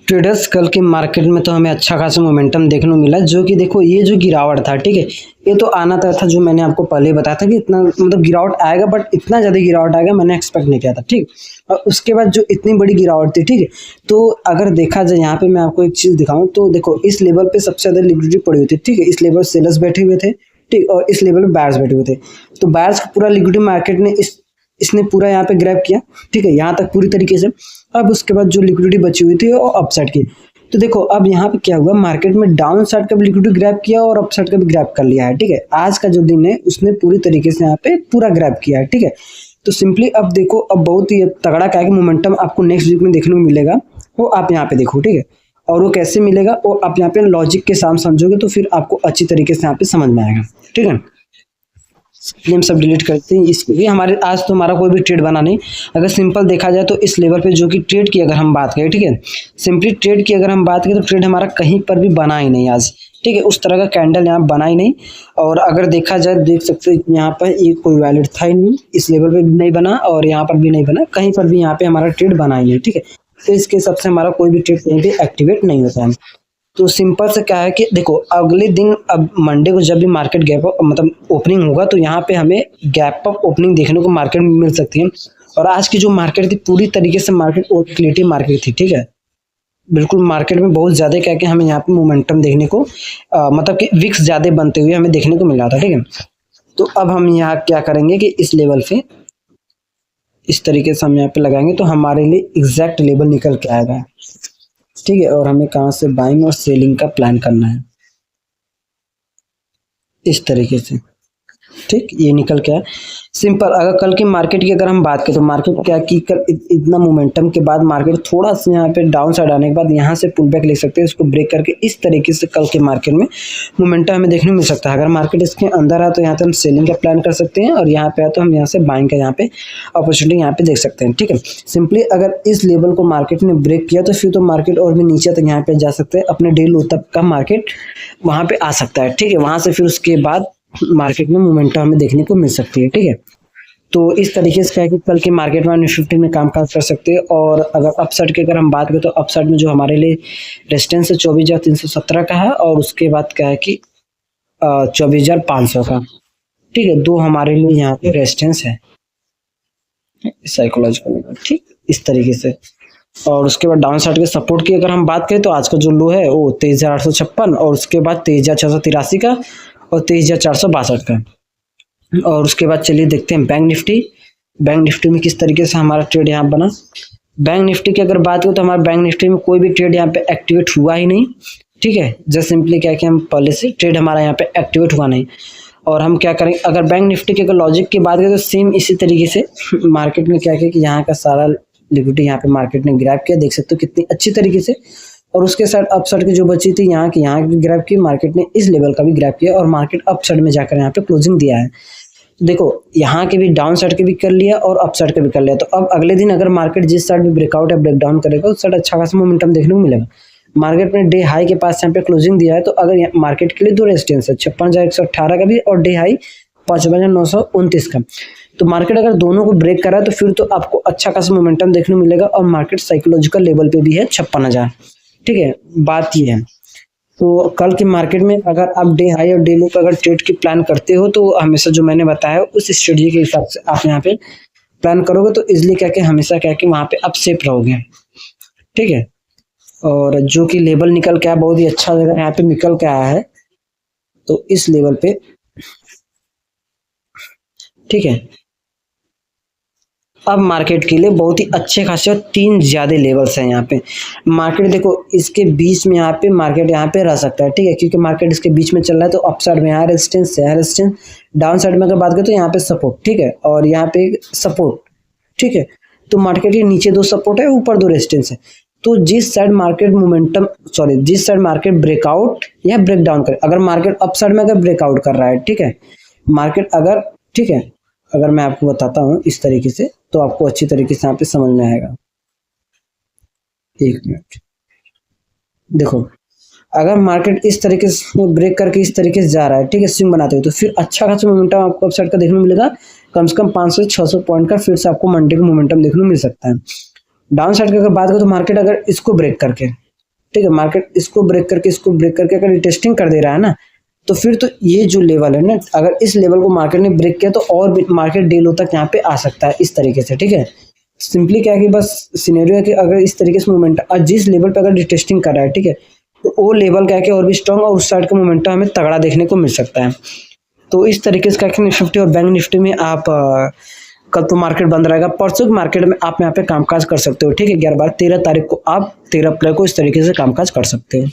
Traders कल के market में तो हमें अच्छा खासा मोमेंटम देखने को मिला, जो कि देखो ये जो गिरावट था, ठीक है, ये तो आना था जो मैंने आपको पहले ही बताया था कि इतना मतलब गिरावट आएगा, बट इतना ज़्यादा गिरावट आएगा मैंने एक्सपेक्ट नहीं किया था, ठीक। और उसके बाद जो इतनी बड़ी गिरावट थी, ठीक है, तो अगर देखा जाए यहाँ पे मैं आपको एक चीज़ दिखाऊँ तो देखो इस लेवल पे सबसे ज़्यादा लिक्विडिटी पड़ी हुई थी, ठीक है, इस लेवल सेलर्स बैठे हुए थे, ठीक, और इस लेवल पे बायर्स बैठे हुए थे। तो बायर्स का पूरा लिक्विडिटी मार्केट ने इसने पूरा यहाँ पे ग्रैब किया, ठीक है, यहाँ तक पूरी तरीके से। अब उसके बाद जो लिक्विडिटी बची हुई थी वो अपसाइड की। तो देखो अब यहाँ पे क्या हुआ, मार्केट में डाउन साइड का भी लिक्विडिटी ग्रैब किया और अप साइड का भी ग्रैब कर लिया है, ठीक है। आज का जो दिन है उसने पूरी तरीके से यहाँ पे पूरा ग्रैब किया है, ठीक है। तो सिंपली अब देखो, अब बहुत ही तगड़ा क्या है कि मोमेंटम आपको नेक्स्ट वीक में देखने को मिलेगा, वो आप यहाँ पे देखो, ठीक है। और वो कैसे मिलेगा वो आप यहाँ पे लॉजिक के साथ समझोगे तो फिर आपको अच्छी तरीके से यहाँ पे समझ में आएगा, ठीक है। हम सब डिलीट करते हैं इसको, ये हमारे आज तो हमारा कोई भी ट्रेड बना नहीं। अगर सिंपल देखा जाए तो इस लेवल पे जो कि ट्रेड की अगर हम बात करें, ठीक है, सिंपली ट्रेड की अगर हम बात करें तो ट्रेड हमारा कहीं पर भी बना ही नहीं आज, ठीक है, उस तरह का कैंडल यहाँ बना ही नहीं। और अगर देखा जाए देख सकते हैं यहाँ पर ये कोई वैलिड था ही नहीं, इस लेवल पे भी नहीं बना और यहाँ पर भी नहीं बना, कहीं पर भी यहाँ पे हमारा ट्रेड बना ही नहीं, ठीक है। तो इसके हिसाब से हमारा कोई भी ट्रेड कहीं भी एक्टिवेट नहीं होता है। तो सिंपल से क्या है कि देखो अगले दिन अब मंडे को जब भी मार्केट गैप अप मतलब ओपनिंग होगा तो यहाँ पे हमें गैप अप ओपनिंग देखने को मार्केट में मिल सकती है। और आज की जो मार्केट थी पूरी तरीके से मार्केट वोलेटिलिटी मार्केट थी, ठीक है, बिल्कुल मार्केट में बहुत ज्यादा क्या कि हमें यहाँ पे मोमेंटम देखने को मतलब कि विक्स ज्यादा बनते हुए हमें देखने को मिल रहा था, ठीक है। तो अब हम यहाँ क्या करेंगे कि इस लेवल पे इस तरीके से हम यहाँ पे लगाएंगे तो हमारे लिए एग्जैक्ट लेवल निकल के आएगा, ठीक है। और हमें कहाँ से बाइंग और सेलिंग का प्लान करना है इस तरीके से, ठीक, ये निकल के आया सिंपल। अगर कल की मार्केट की अगर हम बात करें तो मार्केट क्या की कल इतना मोमेंटम के बाद मार्केट थोड़ा सा यहाँ पे डाउन साइड आने के बाद यहाँ से पुल बैक ले सकते हैं, इसको ब्रेक करके इस तरीके से कल के मार्केट में मोमेंटम हमें देखने को मिल सकता है। अगर मार्केट इसके अंदर आए तो यहाँ पे हम सेलिंग का प्लान कर सकते हैं और यहाँ पे आए तो हम यहाँ से बाइंग का यहाँ पे अपॉर्चुनिटी यहाँ पे देख सकते हैं, ठीक है। सिंपली अगर इस लेवल को मार्केट ने ब्रेक किया तो फिर तो मार्केट और भी नीचे तक यहाँ पे जा सकते हैं, अपने डे लो तक का मार्केट वहाँ पे आ सकता है, ठीक है। वहां से फिर उसके बाद मार्केट में मोमेंटम हमें देखने को मिल सकती है, ठीक है। तो इस तरीके से क्या है कि कल के मार्केट में निफ्टी में काम काज कर सकते हैं। और अगर अपसाइड की अगर हम बात करें तो अपसाइड में जो हमारे लिए रेजिस्टेंस है 24,317 का है और उसके बाद क्या है कि 24,500 का, ठीक है, दो हमारे लिए यहाँ पे रेजिस्टेंस है साइकोलॉजिकल, ठीक, इस तरीके से। और उसके बाद डाउन साइड के सपोर्ट की अगर हम बात करें तो आज का जो लो है वो 23,856 और उसके बाद 23,683 का और 23,462 का। और उसके बाद चलिए देखते हैं बैंक निफ्टी। बैंक निफ्टी में किस तरीके से हमारा ट्रेड यहाँ बना। बैंक निफ्टी की अगर बात करें तो हमारा बैंक निफ्टी में कोई भी ट्रेड यहाँ पे एक्टिवेट हुआ ही नहीं, ठीक है। जस्ट सिंपली क्या कि हम पहले से ट्रेड हमारा यहाँ पे एक्टिवेट हुआ नहीं। और हम क्या करेंगे अगर बैंक निफ्टी के अगर लॉजिक की बात करें तो सेम इसी तरीके से मार्केट में क्या किया कि यहाँ का सारा लिक्विडिटी यहाँ पे मार्केट ने ग्रैब किया, देख सकते हो कितनी अच्छी तरीके से। और उसके साइड अप साइड की जो बची थी यहाँ की ग्रैब की मार्केट ने, इस लेवल का भी ग्रैब किया और मार्केट अप साइड में जाकर यहाँ पे क्लोजिंग दिया है। देखो यहाँ के भी डाउन साइड के भी कर लिया और अप साइड के भी कर लिया। तो अब अगले दिन अगर मार्केट जिस साइड में ब्रेकआउट या ब्रेकडाउन करेगा उस साइड अच्छा खासा मोमेंटम देखने को मिलेगा। मार्केट में डे हाई के पास यहाँ पे क्लोजिंग दिया है तो अगर मार्केट के लिए दो रेजिस्टेंस है 56,118 का भी और डे हाई 55,929 का। तो मार्केट अगर दोनों को ब्रेक करा तो फिर तो आपको अच्छा खासा मोमेंटम देखने को मिलेगा और मार्केट साइकोलॉजिकल लेवल पे भी है 56,000, ठीक है। बात ये है तो कल के मार्केट में अगर आप डे हाई और डे लो पर अगर ट्रेड की प्लान करते हो तो हमेशा जो मैंने बताया उस स्ट्रेटजी के हिसाब से आप यहाँ पे प्लान करोगे तो इजिली क्या कि हमेशा क्या कि वहाँ पे आप सेफ रहोगे, ठीक है। और जो कि लेवल निकल के आया बहुत ही अच्छा जगह यहाँ पे निकल के आया है तो इस लेवल पे, ठीक है। अब मार्केट के लिए बहुत ही अच्छे खासे 3 ज्यादा लेवल्स हैं यहाँ पे। मार्केट देखो इसके बीच में यहाँ पे मार्केट यहाँ पे रह सकता है, ठीक है, क्योंकि मार्केट इसके बीच में चल रहा है। तो अप साइड में यहाँ रेजिस्टेंस है, रेजिस्टेंस डाउन साइड में अगर बात करें तो यहाँ पे सपोर्ट, ठीक है, और यहाँ पे सपोर्ट, ठीक है। तो मार्केट के नीचे 2 सपोर्ट है, ऊपर 2 रेजिस्टेंस है। तो जिस साइड मार्केट मोमेंटम जिस साइड मार्केट ब्रेकआउट या ब्रेक डाउन करे, अगर मार्केट अप साइड में अगर ब्रेकआउट कर रहा है, ठीक है, मार्केट अगर, ठीक है, अगर मैं आपको बताता हूँ इस तरीके से तो आपको अच्छी तरीके से यहाँ पे समझ में आएगा। एक मिनट देखो, अगर मार्केट इस तरीके से ब्रेक करके इस तरीके से जा रहा है, ठीक है, स्विंग बनाते हुए तो फिर अच्छा खासा मोमेंटम आपको अपसाइड का देखने को मिलेगा। कम से कम 500 से 600 पॉइंट का फिर से आपको मंडे का मोमेंटम देखने को मिल सकता है। डाउन साइड की अगर बात करें तो मार्केट अगर इसको ब्रेक करके, ठीक है, मार्केट इसको ब्रेक करके अगर टेस्टिंग कर दे रहा है ना, तो फिर तो ये जो लेवल है ना, अगर इस लेवल को मार्केट ने ब्रेक किया तो और भी मार्केट डे लो तक यहाँ पे आ सकता है इस तरीके से। ठीक है, सिंपली क्या है कि बस सिनेरियो है कि अगर इस तरीके से मोमेंटम जिस लेवल पे अगर टेस्टिंग कर रहा है, ठीक है, तो वो लेवल क्या है कि और भी स्ट्रॉन्ग और उस साइड का मोमेंटम हमें तगड़ा देखने को मिल सकता है। तो इस तरीके से क्या कि निफ्टी और बैंक निफ्टी में आप कल तो मार्केट बंद रहेगा, परसों की मार्केट में आप यहाँ पे कामकाज कर सकते हो। ठीक है, 11 13 तारीख को आप 13 अप्रैल को इस तरीके से कामकाज कर सकते हो।